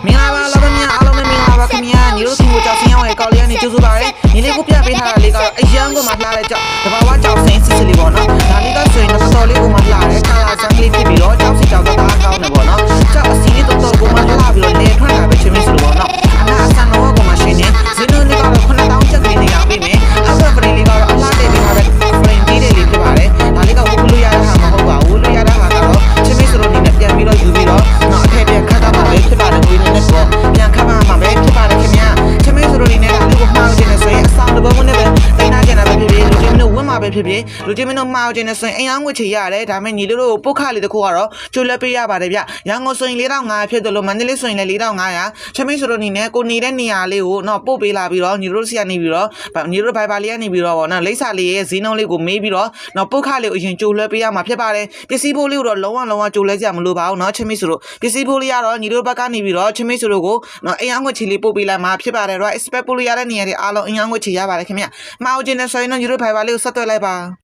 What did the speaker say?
မင်္ဂလာပါလောကမြအားလုံးပဲမင်္ဂလာပါခင်ဗျာညီတို့စီကိုကြောက်စင်းရောရဲ့ကော်လေးကနေကြိုဆိုပါရစေညီလေးကိုပြပေးထားတာလေးကတော့အရန်ကိုမှလှတဲ့ကြောက်တဘာဝကြောက်စင်းစစ်စစ်လေးပေါ့နော်ဒါလေးကဆိုရင်တော့တော်လေးကိုမှလှတဲ့ကာလာစမ်းလေးဖြစ်ပြီးတော့ကြောက်စီကြောက်တော့အားကောင်းတယ်ပေါ့နော်ကြောက်အစီလေးတော်တော်ကိုမှလှပြီးတော့လေထွက်လာပဲချင်းမင်းဆိုလို့ပေါ့နော်အနာအဆန်တော့ကိုမှရှင်းနေဇင်းတို့လေးကတော့9000ချက်လေးနေရပြီမယ်အောက်ကဖရင်လေးကတော့အလားတဲ့ဒီမှာပဲဖရင်ကြီးတဲ့လေးဖြစ်ပါတယ်ဒါလေးကဝုတ်လို့ရတာဟာမဟုတ်ပါဘူးလို့ရတာဟာကတော့ချင်းမင်းဆိုလို့နေနဲ့ပြန်ပြီးတော့ယူပြီးတော့နော်အထက်ပြန်ခတ်တာပါပဲဖြစ်ပါတယ်ငွေနဲ့တော့ပြန်ခတ်မှာပဲဖြစ်ပါတယ်ခင်ဗျာချင်းမင်းဆိုလို့နေနဲ့ဒါလေးကိုမှားခြင်းနဲ့ဆိုရင်အဆောင်တဘောနဲ့ပဲတိုင်းနာကျင်တာပဲဖြစ်ဖြစ်လူချင်းမင်းတို့ဝတ်မှာပဲဖြစ်ဖြစ်လူချင်းမင်းတို့မှားခြင်းနဲ့ဆိုရင်အင်အားငွေချေရတယ်ဒါပေမဲ့ညီတို့တို့ပုတ်ခလေးတစ်ခုကတော့ကျိုးလက်ပေးရပါတယ်ဗျရန်ကုန်ဆိုရင်4500ဖြစ်တယ်လို့မန္တလေးဆိုရင်လည်း4500ချင်းမင်းဆိုလို့နေနဲ့ကိုနေတဲ့နေရာလေးကိုနော်ပို့ပေးလာပြီးတော့ညီတို့ဆီကနေပြီးတော့ညီတို့ဘိုင်ဘာလေးကနေပြီးတော့ဗောနော်လိမ့်စာလေးရဲ့ဈေးနှုန်းလေးကိုမေးပြီးတော့နော်ပုတ်ခလေးကိုအရင်ကျိုးလက်ပေးရမှာဖြစ်ပါတယ်ပစ္စည်းဘိုးလေးကိုတော့လုံးဝကျိုးလက်ကြမလို့ပါဘူးနော်ချင်းမင်းဆိုလို့ပစ္စည်းဘိုးလေးကတော့ညီတို့ဘက်ကနေပြီးတော့ချင်းမင်းဆိုလို့ကိုနော်အင်အားငွေချေလေးပို့ပေးလိုက်မှာဖြစ်ပါတယ်တော့ expect ပို့လို့ရတဲ့နေရာတွေအားလုံးအင်အားငွေချေရပါတယ်ခင်ဗျမှားအောင်ခြင်းနဲ့ဆိုရင်တော့ညီတို့ဘိုင်ဘာလေးကိုဆက်သွယ်လိုက်ပါ